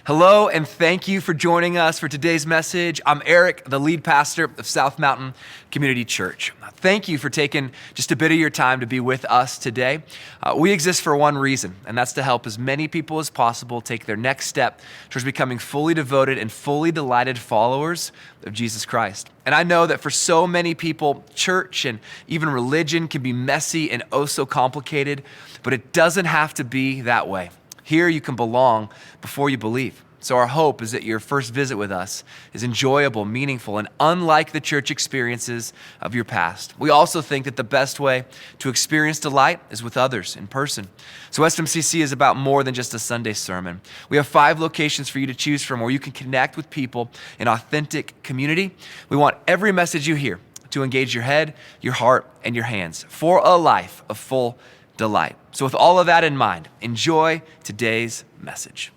Hello, and thank you for joining us for today's message. I'm Eric, the lead pastor of South Mountain Community Church. Thank you for taking just a bit of your time to be with us today. We exist for one reason, and that's to help as many people as possible take their next step towards becoming fully devoted and fully delighted followers of Jesus Christ. And I know that for so many people, church and even religion can be messy and oh so complicated, but it doesn't have to be that way. Here you can belong before you believe. So our hope is that your first visit with us is enjoyable, meaningful, and unlike the church experiences of your past. We also think that the best way to experience delight is with others in person. So SMCC is about more than just a Sunday sermon. We have 5 locations for you to choose from where you can connect with people in authentic community. We want every message you hear to engage your head, your heart, and your hands for a life of full delight. So with all of that in mind, enjoy today's message.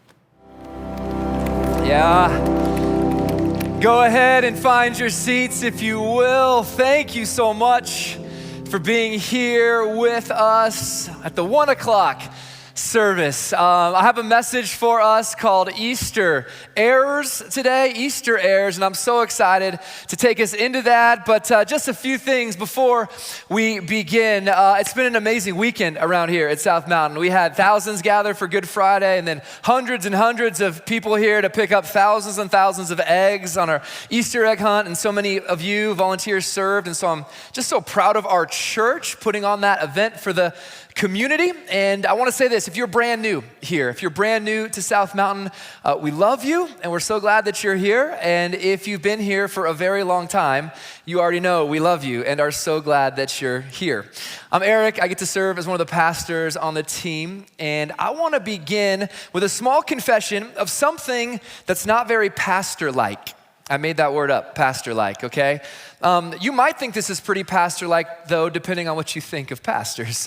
Yeah, go ahead and find your seats if you will. Thank you so much for being here with us at the 1 o'clock service. I have a message for us called Easter Airs today, Easter Airs, and I'm so excited to take us into that. But just a few things before we begin. It's been an amazing weekend around here at South Mountain. We had thousands gather for Good Friday, and then hundreds and hundreds of people here to pick up thousands and thousands of eggs on our Easter egg hunt, and so many of you volunteers served, and so I'm just so proud of our church putting on that event for the community. And I want to say this, if you're brand new here, if you're brand new to South Mountain, we love you and we're so glad that you're here. And if you've been here for a very long time, you already know we love you and are so glad that you're here. I'm Eric. I get to serve as one of the pastors on the team, and I want to begin with a small confession of something that's not very pastor-like. I made that word up, pastor-like, okay? You might think this is pretty pastor-like, though, depending on what you think of pastors.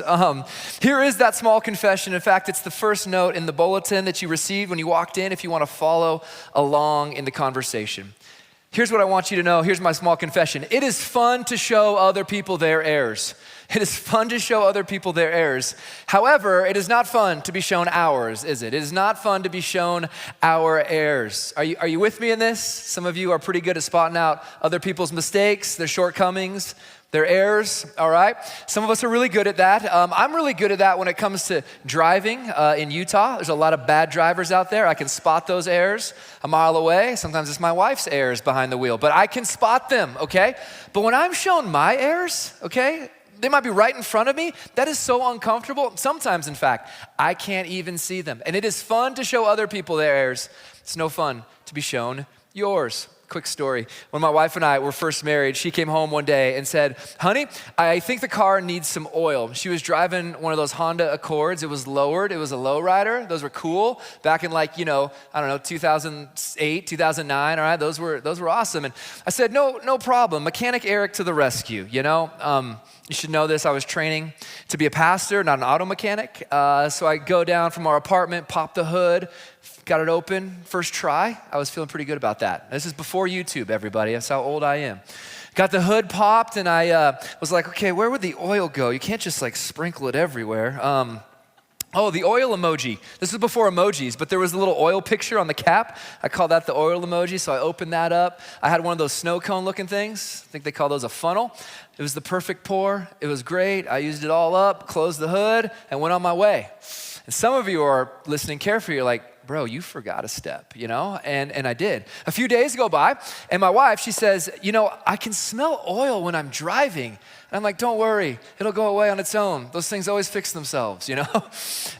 Here is that small confession. In fact, it's the first note in the bulletin that you received when you walked in if you want to follow along in the conversation. Here's what I want you to know. Here's my small confession. It is fun to show other people their errors. It is fun to show other people their errors. However, it is not fun to be shown ours, is it? It is not fun to be shown our errors. Are you with me in this? Some of you are pretty good at spotting out other people's mistakes, their shortcomings, their errors, all right? Some of us are really good at that. I'm really good at that when it comes to driving in Utah. There's a lot of bad drivers out there. I can spot those errors a mile away. Sometimes it's my wife's errors behind the wheel, but I can spot them, okay? But when I'm shown my errors, okay, they might be right in front of me. That is so uncomfortable. Sometimes, in fact, I can't even see them. And it is fun to show other people their errors. It's no fun to be shown yours. Quick story. When my wife and I were first married, she came home one day and said, honey, I think the car needs some oil. She was driving one of those Honda Accords. It was lowered. It was a lowrider. Those were cool back in 2008, 2009. All right, those were awesome. And I said, no problem. Mechanic Eric to the rescue, You should know this. I was training to be a pastor, not an auto mechanic. So I go down from our apartment, pop the hood, got it open, first try. I was feeling pretty good about that. This is before YouTube, everybody. That's how old I am. Got the hood popped, and I was like, okay, where would the oil go? You can't just sprinkle it everywhere. The oil emoji. This was before emojis, but there was a little oil picture on the cap. I call that the oil emoji, so I opened that up. I had one of those snow cone looking things. I think they call those a funnel. It was the perfect pour. It was great. I used it all up, closed the hood, and went on my way. And some of you are listening carefully. You're like, bro, you forgot a step, And I did. A few days go by, and my wife, she says, I can smell oil when I'm driving. And I'm like, don't worry, it'll go away on its own. Those things always fix themselves,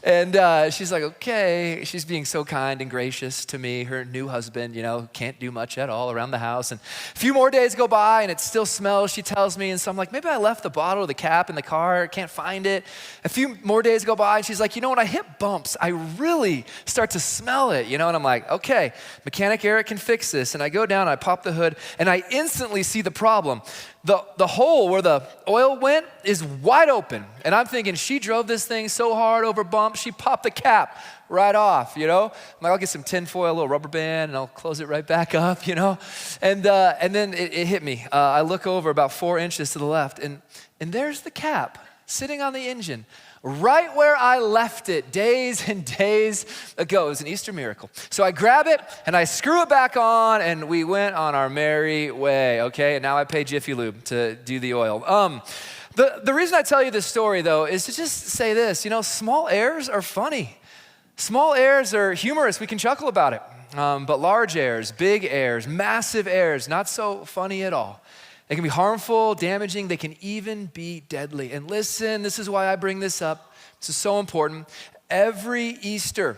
And she's like, okay. She's being so kind and gracious to me, her new husband, can't do much at all around the house. And a few more days go by, and it still smells, she tells me. And so I'm like, maybe I left the bottle or the cap in the car, can't find it. A few more days go by, and she's like, when I hit bumps, I really start to smell it, And I'm like, okay, Mechanic Eric can fix this. And I go down, I pop the hood, and I instantly see the problem. The hole where the oil went is wide open. And I'm thinking, she drove this thing so hard over bumps, she popped the cap right off, I'm like, I'll get some tin foil, a little rubber band, and I'll close it right back up, And then it hit me. I look over about 4 inches to the left, and there's the cap sitting on the engine, right where I left it days and days ago. It was an Easter miracle. So I grab it and I screw it back on and we went on our merry way, okay? And now I pay Jiffy Lube to do the oil. The reason I tell you this story though is to just say this, small errors are funny. Small errors are humorous, we can chuckle about it. But large errors, big errors, massive errors, not so funny at all. They can be harmful, damaging, they can even be deadly. And listen, this is why I bring this up. This is so important. Every Easter,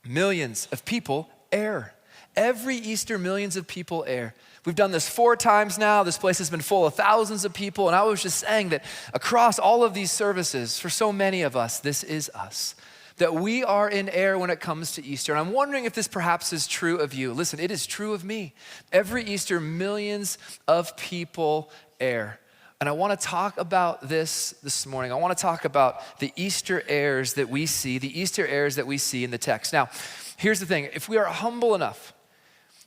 millions of people err. Every Easter, millions of people err. We've done this 4 times now. This place has been full of thousands of people. And I was just saying that across all of these services, for so many of us, this is us. That we are in error when it comes to Easter. And I'm wondering if this perhaps is true of you. Listen, it is true of me. Every Easter, millions of people err. And I want to talk about this morning. I want to talk about the Easter errors that we see, in the text. Now, here's the thing. If we are humble enough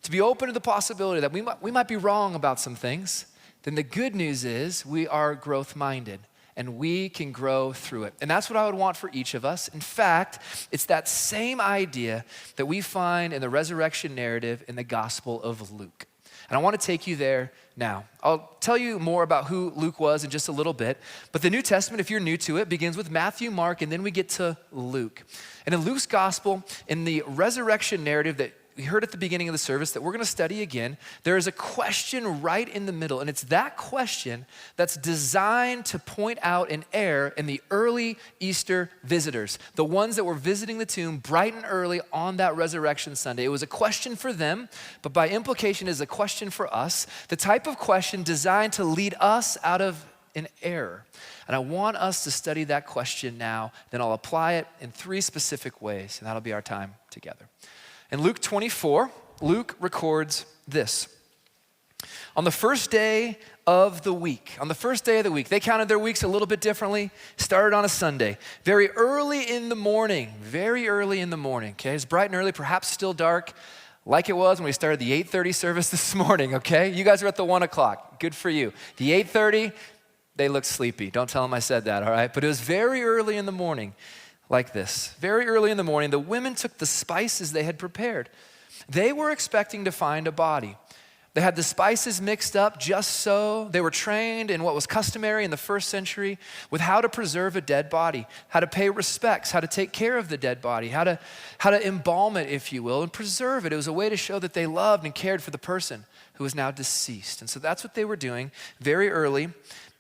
to be open to the possibility that we might be wrong about some things, then the good news is we are growth-minded. And we can grow through it. And that's what I would want for each of us. In fact, it's that same idea that we find in the resurrection narrative in the Gospel of Luke. And I want to take you there now. I'll tell you more about who Luke was in just a little bit. But the New Testament, if you're new to it, begins with Matthew, Mark, and then we get to Luke. And in Luke's Gospel, in the resurrection narrative that we heard at the beginning of the service that we're going to study again, there is a question right in the middle, and it's that question that's designed to point out an error in the early Easter visitors, the ones that were visiting the tomb bright and early on that resurrection Sunday. It was a question for them, but by implication is a question for us, the type of question designed to lead us out of an error. And I want us to study that question now, then I'll apply it in 3 specific ways, and that'll be our time together. In Luke 24, Luke records this. On the first day of the week, they counted their weeks a little bit differently, started on a Sunday, very early in the morning, okay? It's bright and early, perhaps still dark, like it was when we started the 8:30 service this morning, okay? You guys are at the 1 o'clock, good for you. The 8:30, they looked sleepy. Don't tell them I said that, all right? But it was very early in the morning. Like this. Very early in the morning, the women took the spices they had prepared. They were expecting to find a body. They had the spices mixed up just so. They were trained in what was customary in the first century with how to preserve a dead body, how to pay respects, how to take care of the dead body, how to embalm it, if you will, and preserve it. It was a way to show that they loved and cared for the person who was now deceased. And so that's what they were doing very early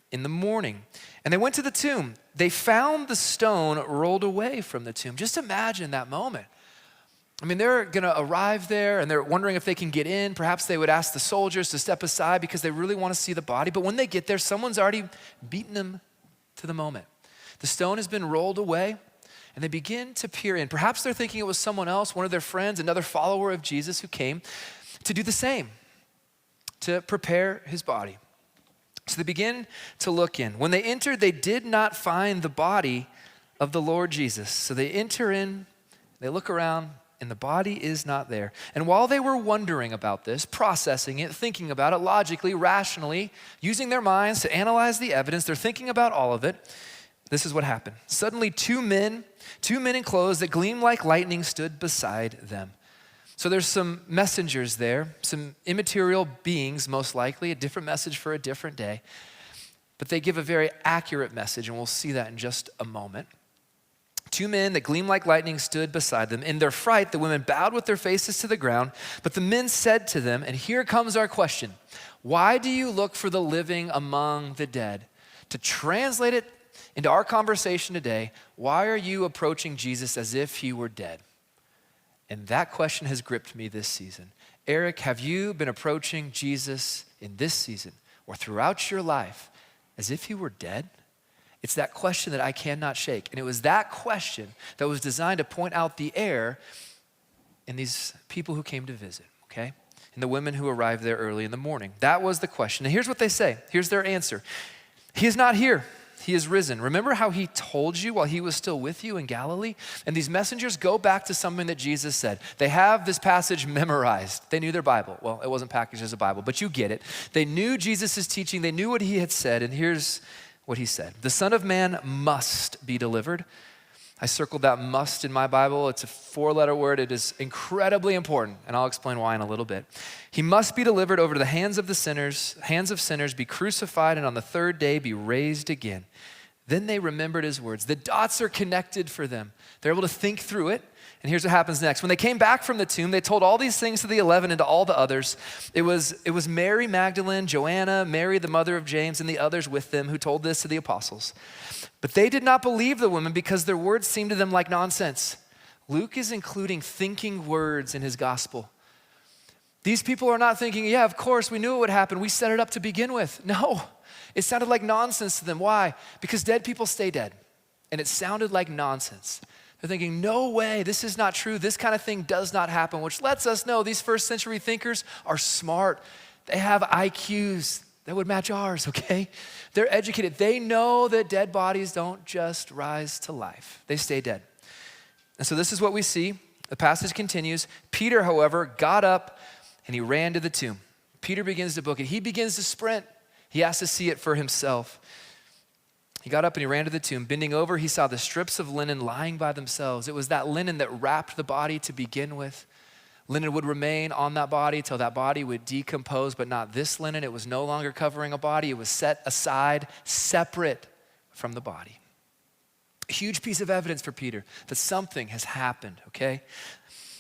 in the morning. And they went to the tomb. They found the stone rolled away from the tomb. Just imagine that moment. I mean, they're going to arrive there and they're wondering if they can get in. Perhaps they would ask the soldiers to step aside because they really want to see the body. But when they get there, someone's already beaten them to the moment. The stone has been rolled away and they begin to peer in. Perhaps they're thinking it was someone else, one of their friends, another follower of Jesus who came to do the same, to prepare his body. So they begin to look in. When they entered, they did not find the body of the Lord Jesus. So they enter in, they look around, and the body is not there. And while they were wondering about this, processing it, thinking about it logically, rationally, using their minds to analyze the evidence, they're thinking about all of it, this is what happened. Suddenly, two men in clothes that gleamed like lightning stood beside them. So there's some messengers there, some immaterial beings most likely, a different message for a different day. But they give a very accurate message, and we'll see that in just a moment. 2 men that gleamed like lightning stood beside them. In their fright, the women bowed with their faces to the ground. But the men said to them, and here comes our question, why do you look for the living among the dead? To translate it into our conversation today, why are you approaching Jesus as if he were dead? And that question has gripped me this season. Eric, have you been approaching Jesus in this season or throughout your life as if he were dead? It's that question that I cannot shake. And it was that question that was designed to point out the error in these people who came to visit, okay? And the women who arrived there early in the morning. That was the question. And here's what they say. Here's their answer. He is not here. He is risen. Remember how he told you while he was still with you in Galilee? And these messengers go back to something that Jesus said. They have this passage memorized. They knew their Bible. Well, it wasn't packaged as a Bible, but you get it. They knew Jesus' teaching. They knew what he had said. And here's what he said. The Son of Man must be delivered. I circled that must in my Bible. It's a 4-letter word. It is incredibly important, and I'll explain why in a little bit. He must be delivered over to the hands of sinners, be crucified, and on the third day be raised again. Then they remembered his words. The dots are connected for them. They're able to think through it. And here's what happens next. When they came back from the tomb, they told all these things to the 11 and to all the others. It was Mary Magdalene, Joanna, Mary the mother of James, and the others with them who told this to the apostles. But they did not believe the women because their words seemed to them like nonsense. Luke is including thinking words in his gospel. These people are not thinking, yeah, of course, we knew it would happen. We set it up to begin with. No, it sounded like nonsense to them. Why? Because dead people stay dead. And it sounded like nonsense. They're thinking, no way, this is not true. This kind of thing does not happen, which lets us know these first century thinkers are smart. They have IQs that would match ours, okay? They're educated. They know that dead bodies don't just rise to life. They stay dead. And so this is what we see. The passage continues. Peter, however, got up and he ran to the tomb. Peter begins to book it. He begins to sprint. He has to see it for himself. He got up and he ran to the tomb. Bending over, he saw the strips of linen lying by themselves. It was that linen that wrapped the body to begin with. Linen would remain on that body till that body would decompose, but not this linen. It was no longer covering a body. It was set aside, separate from the body. A huge piece of evidence for Peter that something has happened, okay?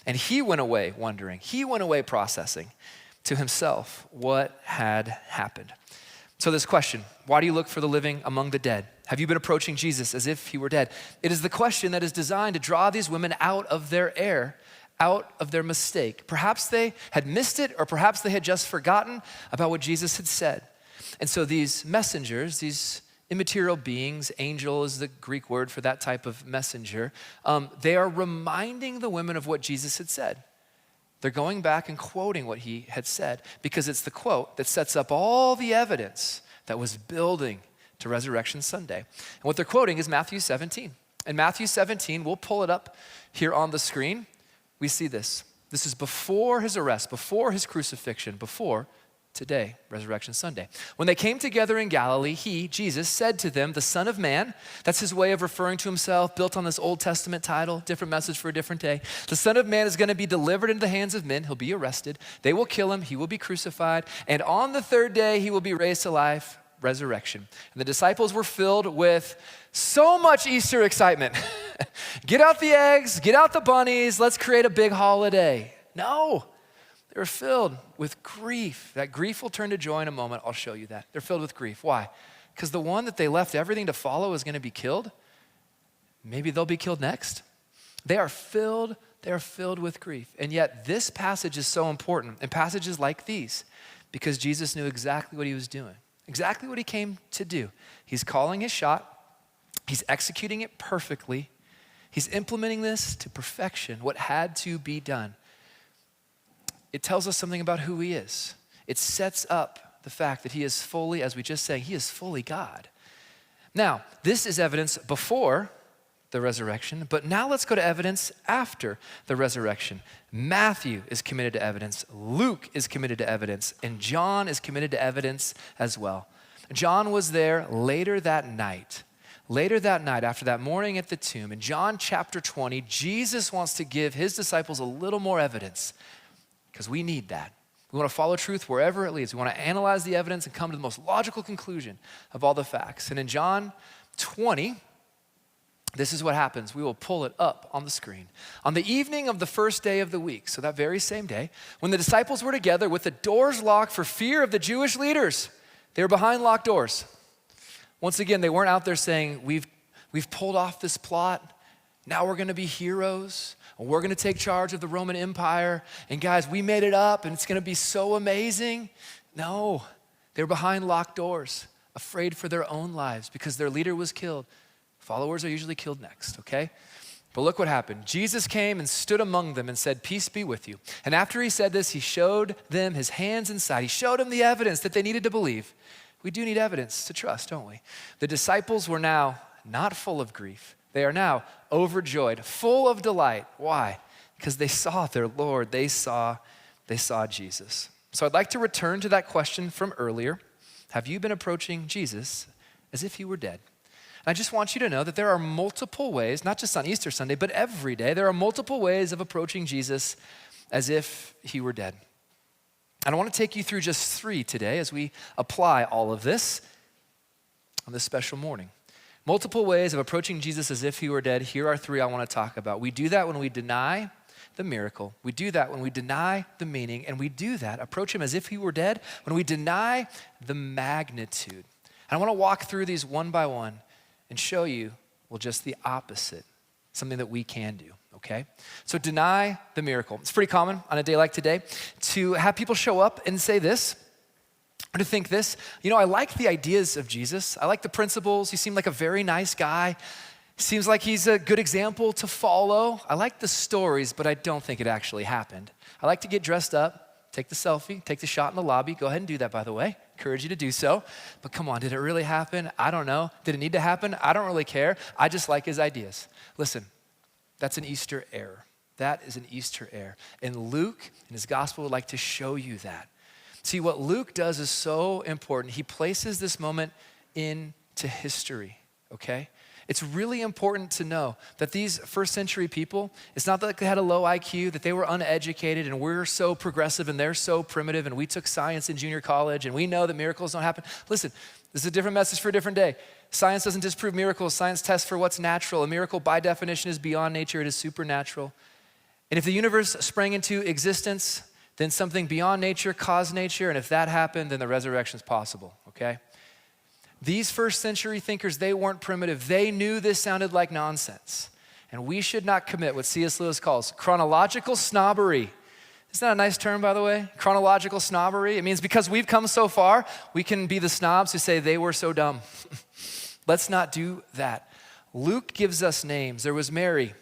And he went away wondering. He went away processing to himself what had happened. So this question, why do you look for the living among the dead? Have you been approaching Jesus as if he were dead? It is the question that is designed to draw these women out of their error, out of their mistake. Perhaps they had missed it, or perhaps they had just forgotten about what Jesus had said. And so these messengers, these immaterial beings, angel is the Greek word for that type of messenger, they are reminding the women of what Jesus had said. They're going back and quoting what he had said because it's the quote that sets up all the evidence that was building to Resurrection Sunday. And what they're quoting is Matthew 17. In Matthew 17, we'll pull it up here on the screen. We see this. This is before his arrest, before his crucifixion, before today, Resurrection Sunday. When they came together in Galilee, he, Jesus, said to them, the Son of Man, that's his way of referring to himself, built on this Old Testament title, different message for a different day. The Son of Man is going to be delivered into the hands of men. He'll be arrested. They will kill him. He will be crucified. And on the third day, he will be raised to life, resurrection. And the disciples were filled with so much Easter excitement. Get out the eggs, get out the bunnies, let's create a big holiday. No. They're filled with grief. That grief will turn to joy in a moment. I'll show you that. They're filled with grief. Why? Because the one that they left everything to follow is going to be killed. Maybe they'll be killed next. They are filled with grief. And yet this passage is so important, and passages like these, because Jesus knew exactly what he was doing, exactly what he came to do. He's calling his shot. He's executing it perfectly. He's implementing this to perfection, what had to be done. It tells us something about who he is. It sets up the fact that he is fully, as we just sang, he is fully God. Now, this is evidence before the resurrection, but now let's go to evidence after the resurrection. Matthew is committed to evidence, Luke is committed to evidence, and John is committed to evidence as well. John was there later that night after that morning at the tomb. In John chapter 20, Jesus wants to give his disciples a little more evidence, because we need that. We want to follow truth wherever it leads. We want to analyze the evidence and come to the most logical conclusion of all the facts. And in John 20, this is what happens. We will pull it up on the screen. On the evening of the first day of the week, so that very same day, when the disciples were together with the doors locked for fear of the Jewish leaders, they were behind locked doors. Once again, they weren't out there saying, we've pulled off this plot. Now we're going to be heroes. We're going to take charge of the Roman Empire. And guys, we made it up and it's going to be so amazing. No, they were behind locked doors, afraid for their own lives because their leader was killed. Followers are usually killed next, okay? But look what happened. Jesus came and stood among them and said, peace be with you. And after he said this, he showed them his hands and side. He showed them the evidence that they needed to believe. We do need evidence to trust, don't we? The disciples were now not full of grief. They are now overjoyed, full of delight. Why? Because they saw their Lord. They saw Jesus. So I'd like to return to that question from earlier. Have you been approaching Jesus as if he were dead. And I just want you to know that there are multiple ways, not just on Easter Sunday, but every day, there are multiple ways of approaching Jesus as if he were dead. And I want to take you through just 3 today as we apply all of this on this special morning. Multiple ways of approaching Jesus as if he were dead. Here are 3 I want to talk about. We do that when we deny the miracle. We do that when we deny the meaning. And we do that, approach him as if he were dead, when we deny the magnitude. And I want to walk through these one by one and show you, well, just the opposite, something that we can do. Okay? So deny the miracle. It's pretty common on a day like today to have people show up and say this, or to think this. I like the ideas of Jesus. I like the principles. He seemed like a very nice guy. Seems like he's a good example to follow. I like the stories, but I don't think it actually happened. I like to get dressed up, take the selfie, take the shot in the lobby. Go ahead and do that, by the way. Encourage you to do so. But come on, did it really happen? I don't know. Did it need to happen? I don't really care. I just like his ideas. Listen. That's an Easter error. That is an Easter error. And Luke in his gospel would like to show you that. See, what Luke does is so important. He places this moment into history, okay? It's really important to know that these first century people, it's not like they had a low IQ, that they were uneducated and we're so progressive and they're so primitive and we took science in junior college and we know that miracles don't happen. Listen, this is a different message for a different day. Science doesn't disprove miracles. Science tests for what's natural. A miracle by definition is beyond nature. It is supernatural. And if the universe sprang into existence, then something beyond nature caused nature. And if that happened, then the resurrection is possible, okay? These first century thinkers, they weren't primitive. They knew this sounded like nonsense. And we should not commit what C.S. Lewis calls chronological snobbery. Isn't that a nice term, by the way? Chronological snobbery. It means because we've come so far, we can be the snobs who say they were so dumb. Let's not do that. Luke gives us names. There was Mary.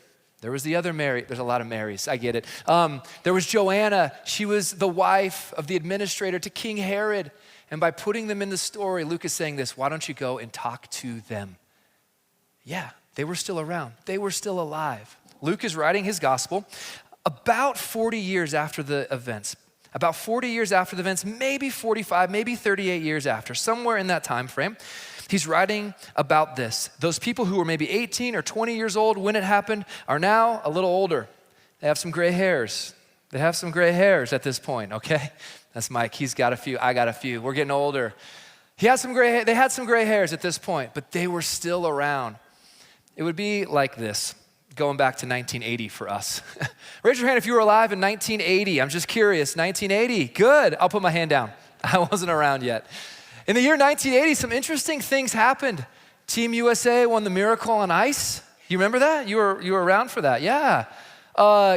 There was the other Mary. There's a lot of Marys. I get it. There was Joanna. She was the wife of the administrator to King Herod. And by putting them in the story, Luke is saying this, why don't you go and talk to them? Yeah, they were still around. They were still alive. Luke is writing his gospel about 40 years after the events. About 40 years after the events, maybe 45, maybe 38 years after, somewhere in that time frame. He's writing about this. Those people who were maybe 18 or 20 years old when it happened are now a little older. They have some gray hairs. They have some gray hairs at this point, okay? That's Mike. He's got a few. I got a few. We're getting older. They had some gray hairs at this point, but they were still around. It would be like this, going back to 1980 for us. Raise your hand if you were alive in 1980. I'm just curious. 1980. Good. I'll put my hand down. I wasn't around yet. In the year 1980, some interesting things happened. Team USA won the Miracle on Ice. You remember that? You were around for that, yeah.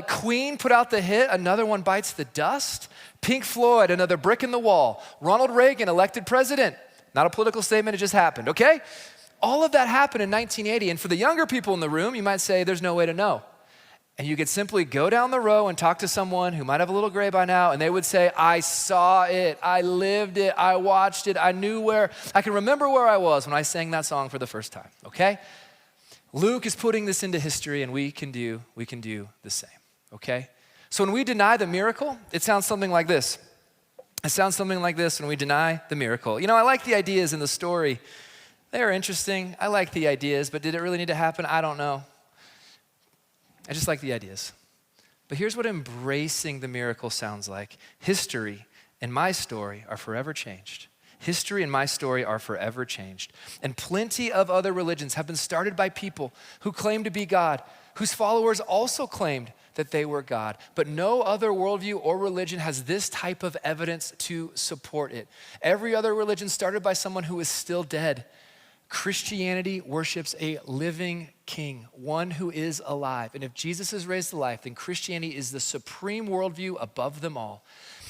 Queen put out the hit, Another One Bites the Dust. Pink Floyd, Another Brick in the Wall. Ronald Reagan elected president. Not a political statement, it just happened, okay? All of that happened in 1980, and for the younger people in the room, you might say there's no way to know. And you could simply go down the row and talk to someone who might have a little gray by now, and they would say, I saw it, I lived it, I watched it, I can remember where I was when I sang that song for the first time, okay? Luke is putting this into history, and we can do the same, okay? So when we deny the miracle, it sounds something like this. It sounds something like this when we deny the miracle. I like the ideas in the story. They are interesting. I like the ideas, but did it really need to happen? I don't know. I just like the ideas. But here's what embracing the miracle sounds like. History and my story are forever changed. History and my story are forever changed. And plenty of other religions have been started by people who claim to be God, whose followers also claimed that they were God. But no other worldview or religion has this type of evidence to support it. Every other religion started by someone who is still dead. Christianity worships a living king, one who is alive. And if Jesus is raised to life, then Christianity is the supreme worldview above them all.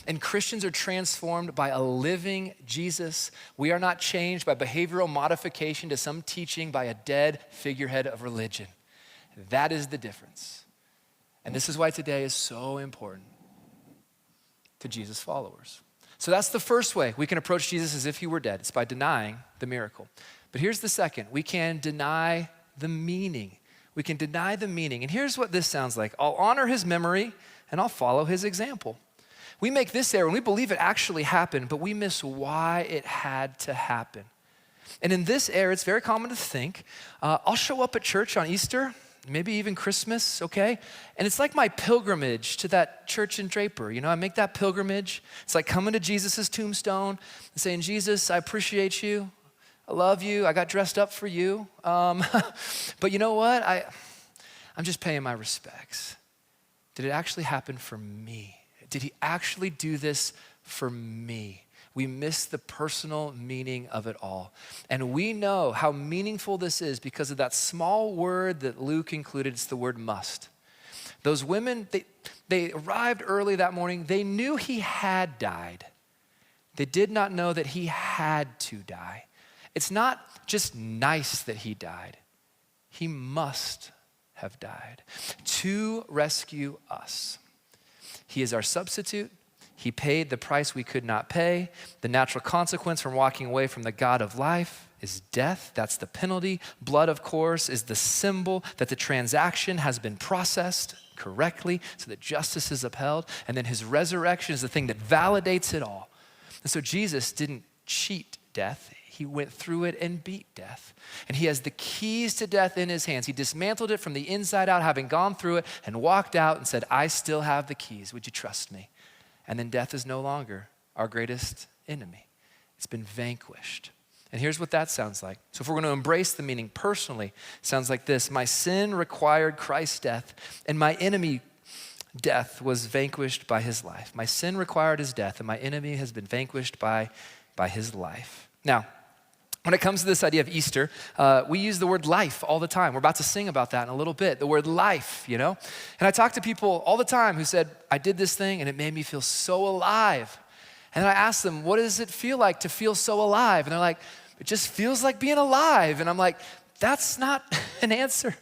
And Christians are transformed by a living Jesus. We are not changed by behavioral modification to some teaching by a dead figurehead of religion. That is the difference. And this is why today is so important to Jesus' followers. So that's the first way we can approach Jesus as if he were dead. It's by denying the miracle. But here's the second. We can deny the meaning. We can deny the meaning. And here's what this sounds like. I'll honor his memory and I'll follow his example. We make this error and we believe it actually happened, but we miss why it had to happen. And in this era, it's very common to think, I'll show up at church on Easter, maybe even Christmas, okay? And it's like my pilgrimage to that church in Draper. I make that pilgrimage. It's like coming to Jesus' tombstone and saying, Jesus, I appreciate you. I love you. I got dressed up for you. But you know what? I'm just paying my respects. Did it actually happen for me? Did he actually do this for me? We miss the personal meaning of it all. And we know how meaningful this is because of that small word that Luke included. It's the word must. Those women, they arrived early that morning. They knew he had died. They did not know that he had to die. It's not just nice that he died. He must have died to rescue us. He is our substitute. He paid the price we could not pay. The natural consequence from walking away from the God of life is death. That's the penalty. Blood, of course, is the symbol that the transaction has been processed correctly so that justice is upheld. And then his resurrection is the thing that validates it all. And so Jesus didn't cheat death. He went through it and beat death. And he has the keys to death in his hands. He dismantled it from the inside out, having gone through it and walked out and said, I still have the keys. Would you trust me? And then death is no longer our greatest enemy. It's been vanquished. And here's what that sounds like. So if we're going to embrace the meaning personally, it sounds like this. My sin required Christ's death, and my enemy death was vanquished by his life. My sin required his death, and my enemy has been vanquished by his life. Now, when it comes to this idea of Easter, we use the word life all the time. We're about to sing about that in a little bit, the word life, And I talk to people all the time who said, I did this thing and it made me feel so alive. And then I ask them, what does it feel like to feel so alive? And they're like, it just feels like being alive. And I'm like, that's not an answer.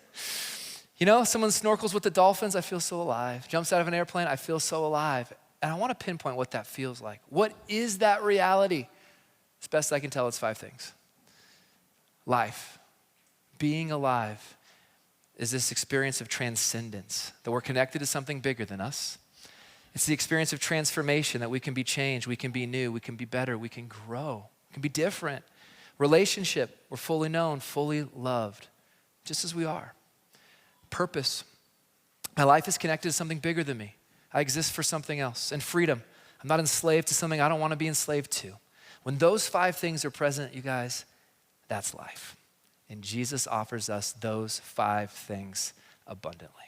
Someone snorkels with the dolphins, I feel so alive. Jumps out of an airplane, I feel so alive. And I want to pinpoint what that feels like. What is that reality? As best I can tell, it's 5 things. Life, being alive, is this experience of transcendence, that we're connected to something bigger than us. It's the experience of transformation, that we can be changed, we can be new, we can be better, we can grow, we can be different. Relationship, we're fully known, fully loved, just as we are. Purpose, my life is connected to something bigger than me. I exist for something else. And freedom, I'm not enslaved to something I don't want to be enslaved to. When those 5 things are present, you guys, that's life. And Jesus offers us those 5 things abundantly.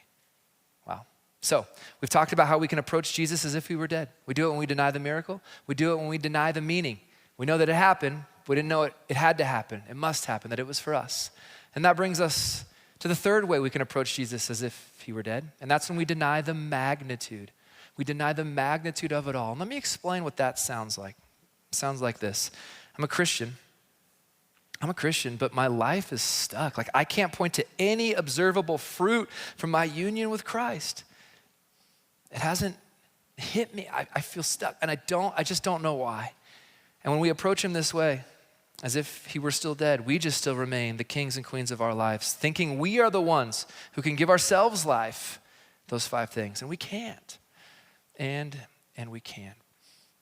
Wow. So we've talked about how we can approach Jesus as if he were dead. We do it when we deny the miracle. We do it when we deny the meaning. We know that it happened. We didn't know it had to happen. It must happen, that it was for us. And that brings us to the third way we can approach Jesus as if he were dead. And that's when we deny the magnitude. We deny the magnitude of it all. And let me explain what that sounds like. It sounds like this. I'm a Christian, but my life is stuck. Like, I can't point to any observable fruit from my union with Christ. It hasn't hit me. I feel stuck, and I just don't know why. And when we approach him this way, as if he were still dead, we just still remain the kings and queens of our lives, thinking we are the ones who can give ourselves life, those 5 things, and we can't. And we can't.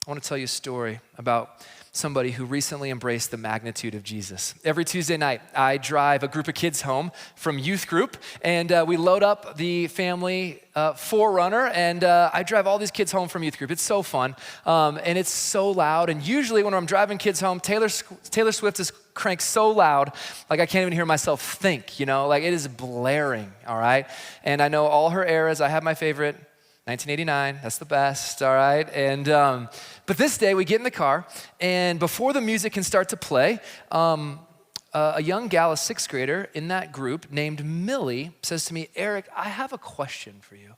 I want to tell you a story about somebody who recently embraced the magnitude of Jesus. Every Tuesday night, I drive a group of kids home from youth group, and we load up the family 4Runner, and I drive all these kids home from youth group. It's so fun, and it's so loud. And usually when I'm driving kids home, Taylor Swift is cranked so loud, like I can't even hear myself think, like it is blaring, all right? And I know all her eras. I have my favorite, 1989, that's the best, all right? And but this day we get in the car, and before the music can start to play, a young gal, a 6th grader in that group named Millie, says to me, Eric, I have a question for you.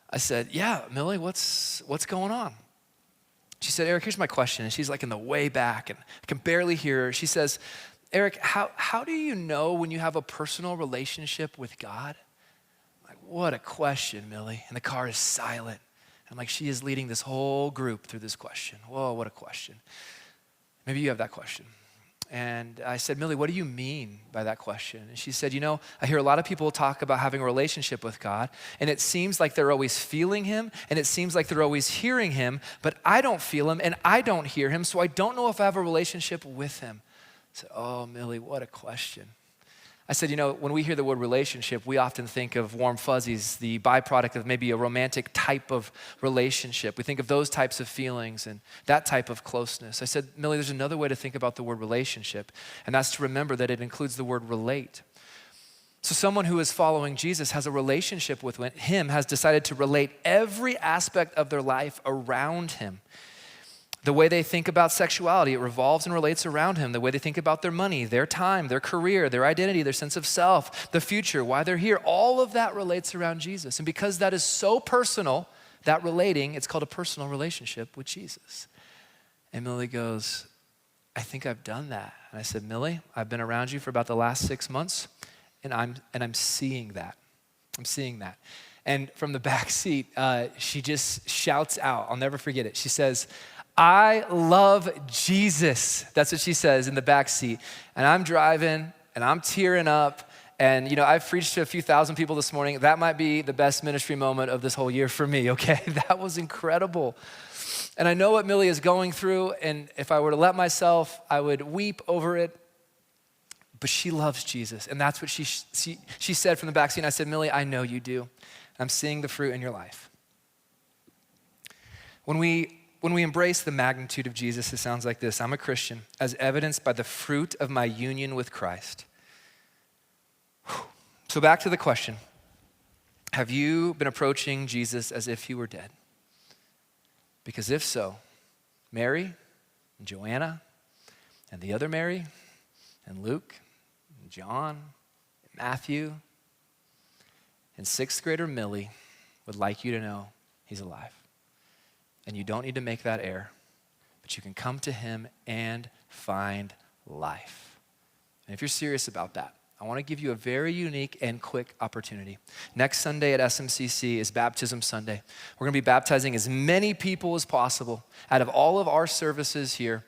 I said, yeah, Millie, what's going on? She said, Eric, here's my question. And she's like in the way back, and I can barely hear her. She says, Eric, how do you know when you have a personal relationship with God? What a question, Millie. And the car is silent. I'm like, she is leading this whole group through this question. Whoa, what a question. Maybe you have that question. And I said, Millie, what do you mean by that question? And she said, I hear a lot of people talk about having a relationship with God, and it seems like they're always feeling him, and it seems like they're always hearing him, but I don't feel him, and I don't hear him, so I don't know if I have a relationship with him. said, oh, Millie, what a question. I said, when we hear the word relationship, we often think of warm fuzzies, the byproduct of maybe a romantic type of relationship. We think of those types of feelings and that type of closeness. I said, Millie, there's another way to think about the word relationship, and that's to remember that it includes the word relate. So someone who is following Jesus has a relationship with him, has decided to relate every aspect of their life around him. The way they think about sexuality, it revolves and relates around him. The way they think about their money, their time, their career, their identity, their sense of self, the future, why they're here, all of that relates around Jesus. And because that is so personal, that relating, it's called a personal relationship with Jesus. And Millie goes, I think I've done that. And I said, Millie, I've been around you for about the last 6 months, and I'm seeing that. I'm seeing that. And from the back seat, she just shouts out, I'll never forget it. She says, I love Jesus. That's what she says in the back seat. And I'm driving and I'm tearing up. And I've preached to a few thousand people this morning. That might be the best ministry moment of this whole year for me, okay? That was incredible. And I know what Millie is going through, and if I were to let myself, I would weep over it. But she loves Jesus, and that's what she said from the back seat. And I said, Millie, I know you do. I'm seeing the fruit in your life. When we embrace the magnitude of Jesus, it sounds like this. I'm a Christian, as evidenced by the fruit of my union with Christ. So back to the question. Have you been approaching Jesus as if he were dead? Because if so, Mary and Joanna and the other Mary and Luke and John and Matthew and 6th grader Millie would like you to know he's alive. And you don't need to make that error, but you can come to him and find life. And if you're serious about that, I want to give you a very unique and quick opportunity. Next Sunday at SMCC is Baptism Sunday. We're going to be baptizing as many people as possible out of all of our services here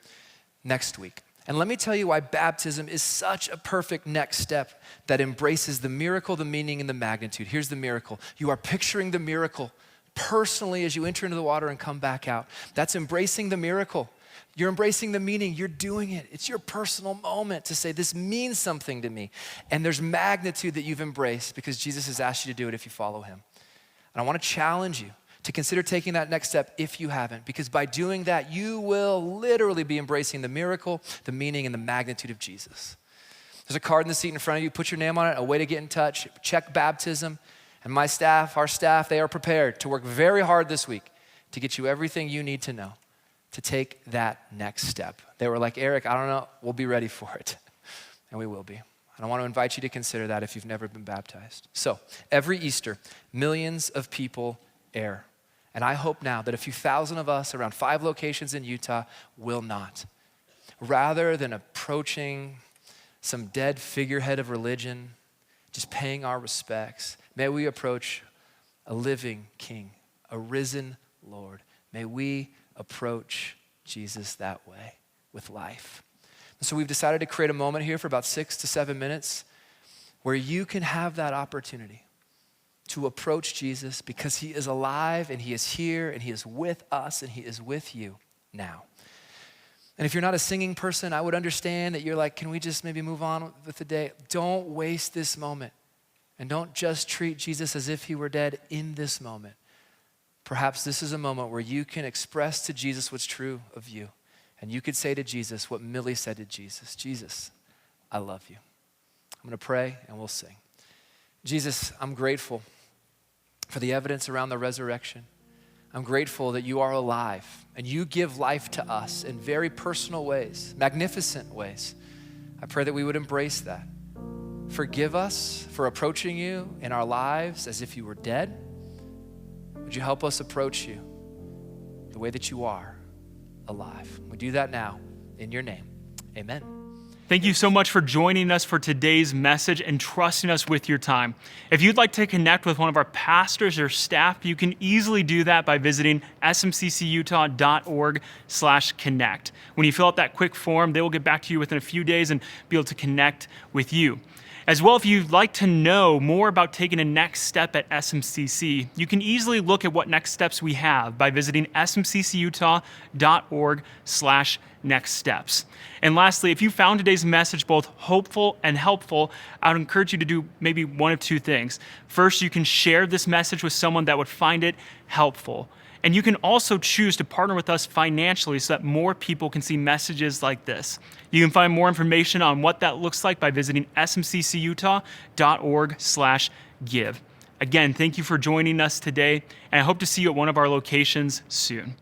next week. And let me tell you why baptism is such a perfect next step that embraces the miracle, the meaning, and the magnitude. Here's the miracle. You are picturing the miracle personally as you enter into the water and come back out. That's embracing the miracle. You're embracing the meaning. You're doing it. It's your personal moment to say, this means something to me. And there's magnitude that you've embraced because Jesus has asked you to do it if you follow him. And I want to challenge you to consider taking that next step if you haven't, because by doing that, you will literally be embracing the miracle, the meaning, and the magnitude of Jesus. There's a card in the seat in front of you. Put your name on it, a way to get in touch. Check baptism. And my staff, our staff, they are prepared to work very hard this week to get you everything you need to know to take that next step. They were like, Eric, I don't know, we'll be ready for it. And we will be. And I want to invite you to consider that if you've never been baptized. So every Easter, millions of people err. And I hope now that a few thousand of us around 5 locations in Utah will not. Rather than approaching some dead figurehead of religion, just paying our respects, may we approach a living King, a risen Lord. May we approach Jesus that way with life. And so we've decided to create a moment here for about 6 to 7 minutes where you can have that opportunity to approach Jesus because he is alive and he is here and he is with us and he is with you now. And if you're not a singing person, I would understand that you're like, can we just maybe move on with the day? Don't waste this moment. And don't just treat Jesus as if he were dead in this moment. Perhaps this is a moment where you can express to Jesus what's true of you. And you could say to Jesus what Millie said to Jesus. Jesus, I love you. I'm going to pray and we'll sing. Jesus, I'm grateful for the evidence around the resurrection. I'm grateful that you are alive and you give life to us in very personal ways, magnificent ways. I pray that we would embrace that. Forgive us for approaching you in our lives as if you were dead. Would you help us approach you the way that you are, alive? We do that now in your name. Amen. Thank you so much for joining us for today's message and trusting us with your time. If you'd like to connect with one of our pastors or staff, you can easily do that by visiting smccutah.org/connect. When you fill out that quick form, they will get back to you within a few days and be able to connect with you. As well, if you'd like to know more about taking a next step at SMCC, you can easily look at what next steps we have by visiting smccutah.org/nextsteps. And lastly, if you found today's message both hopeful and helpful, I would encourage you to do maybe one of two things. First, you can share this message with someone that would find it helpful. And you can also choose to partner with us financially so that more people can see messages like this. You can find more information on what that looks like by visiting smccutah.org/give. Again, thank you for joining us today, and I hope to see you at one of our locations soon.